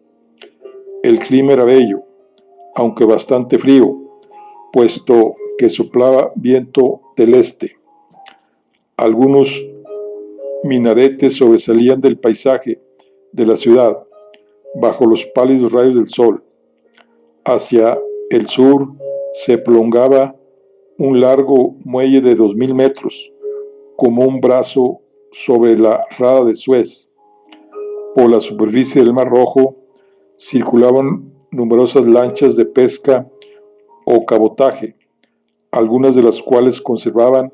El clima era bello, aunque bastante frío, puesto que soplaba viento del este. Algunos minaretes sobresalían del paisaje de la ciudad, bajo los pálidos rayos del sol. Hacia el sur se prolongaba un largo muelle de 2,000 metros, como un brazo sobre la rada de Suez. Por la superficie del Mar Rojo circulaban numerosas lanchas de pesca o cabotaje, algunas de las cuales conservaban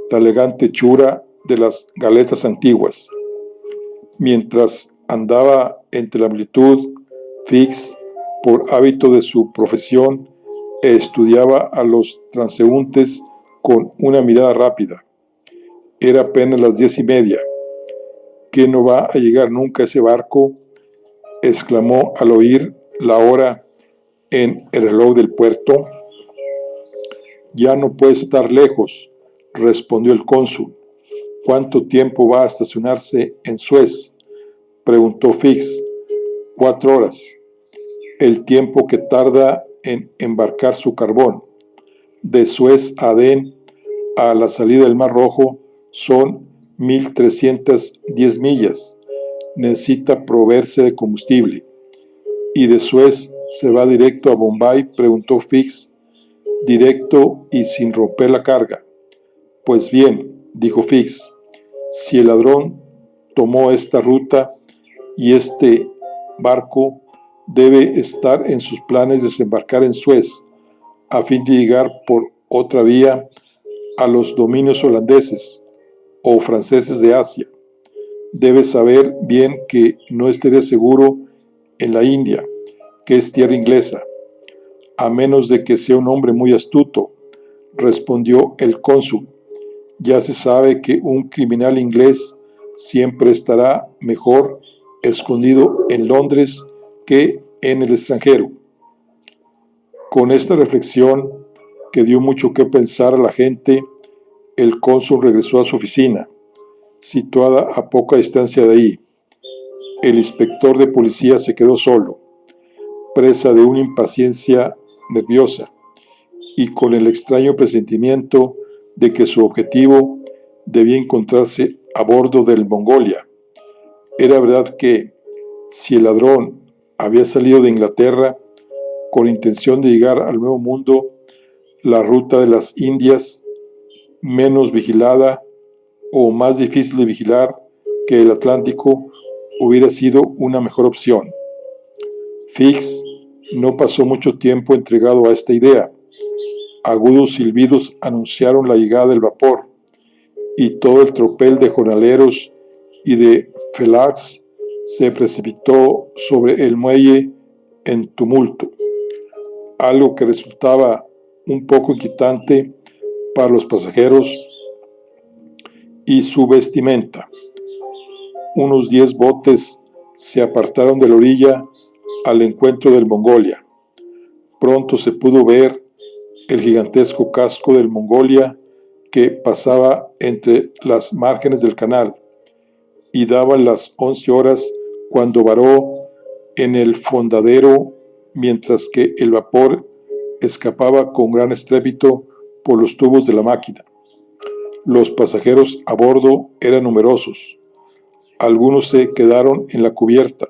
la elegante hechura de las galetas antiguas. Mientras andaba entre la multitud, Fix por hábito de su profesión, estudiaba a los transeúntes con una mirada rápida. Era apenas las 10:30. ¿Qué no va a llegar nunca ese barco?, exclamó al oír la hora en el reloj del puerto. Ya no puede estar lejos, respondió el cónsul. ¿Cuánto tiempo va a estacionarse en Suez?, preguntó Fix. 4 horas, el tiempo que tarda en embarcar su carbón. De Suez a Adén, a la salida del Mar Rojo, son 1.310 millas. Necesita proveerse de combustible. ¿Y de Suez se va directo a Bombay?, preguntó Fix. Directo y sin romper la carga. Pues bien, dijo Fix, si el ladrón tomó esta ruta y este barco, debe estar en sus planes desembarcar en Suez a fin de llegar por otra vía a los dominios holandeses o franceses de Asia. Debe saber bien que no estaría seguro en la India, que es tierra inglesa, a menos de que sea un hombre muy astuto, respondió el cónsul. Ya se sabe que un criminal inglés siempre estará mejor escondido en Londres que en el extranjero. Con esta reflexión, que dio mucho que pensar a la gente, el cónsul regresó a su oficina, situada a poca distancia de ahí. El inspector de policía se quedó solo, presa de una impaciencia nerviosa y con el extraño presentimiento de que su objetivo debía encontrarse a bordo del Mongolia. Era verdad que, si el ladrón había salido de Inglaterra con intención de llegar al Nuevo Mundo, la ruta de las Indias, menos vigilada o más difícil de vigilar que el Atlántico, hubiera sido una mejor opción. Fix no pasó mucho tiempo entregado a esta idea. Agudos silbidos anunciaron la llegada del vapor, y todo el tropel de jornaleros y de felags se precipitó sobre el muelle en tumulto, algo que resultaba un poco inquietante para los pasajeros y su vestimenta. Unos 10 botes se apartaron de la orilla al encuentro del Mongolia. Pronto se pudo ver el gigantesco casco del Mongolia que pasaba entre las márgenes del canal, y daban las 11 horas cuando varó en el fondadero, mientras que el vapor escapaba con gran estrépito por los tubos de la máquina. Los pasajeros a bordo eran numerosos. Algunos se quedaron en la cubierta,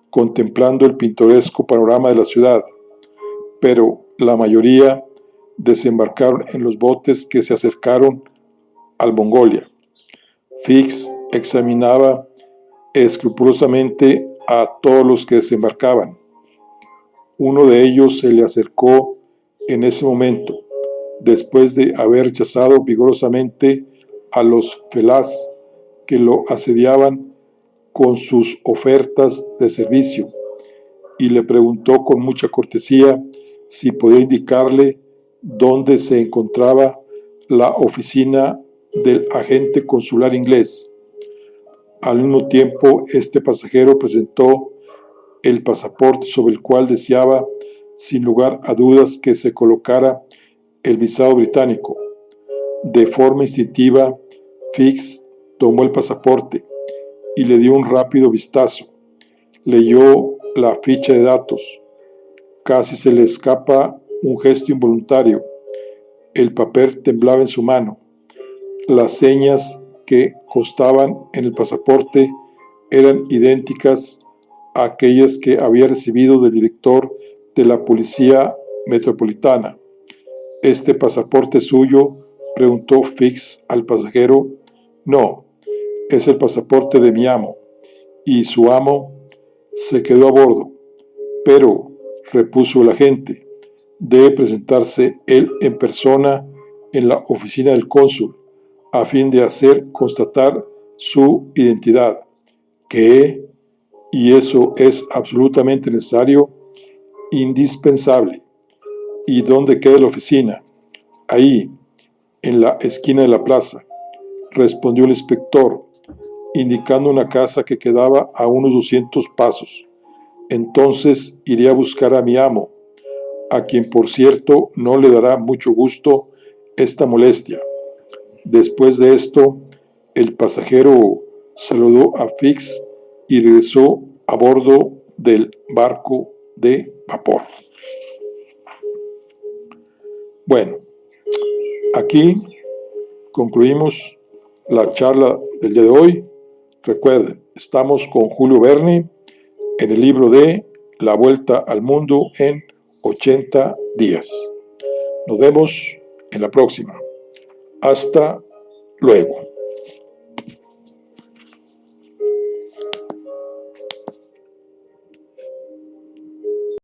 contemplando el pintoresco panorama de la ciudad, pero la mayoría desembarcaron en los botes que se acercaron al Mongolia. Fix examinaba escrupulosamente a todos los que desembarcaban. Uno de ellos se le acercó en ese momento, después de haber rechazado vigorosamente a los felás que lo asediaban con sus ofertas de servicio, y le preguntó con mucha cortesía si podía indicarle dónde se encontraba la oficina del agente consular inglés. Al mismo tiempo, este pasajero presentó el pasaporte sobre el cual deseaba, sin lugar a dudas, que se colocara el visado británico. De forma instintiva, Fix tomó el pasaporte y le dio un rápido vistazo. Leyó la ficha de datos. Casi se le escapa un gesto involuntario. El papel temblaba en su mano. Las señas que constaban en el pasaporte eran idénticas a aquellas que había recibido del director de la Policía Metropolitana. ¿Este pasaporte es suyo?, preguntó Fix al pasajero. No, es el pasaporte de mi amo. Y su amo se quedó a bordo. Pero, repuso el agente, debe presentarse él en persona en la oficina del cónsul, a fin de hacer constatar su identidad. ¿Qué? ¿Y eso es absolutamente necesario? indispensable. ¿Y dónde queda la oficina? Ahí, en la esquina de la plaza, respondió el inspector, indicando una casa que quedaba a unos 200 pasos. Entonces iré a buscar a mi amo, a quien por cierto no le dará mucho gusto esta molestia. Después de esto, el pasajero saludó a Fix y regresó a bordo del barco de vapor. Bueno, aquí concluimos la charla del día de hoy. Recuerden, estamos con Julio Verne en el libro de La Vuelta al Mundo en 80 días. Nos vemos en la próxima. Hasta luego.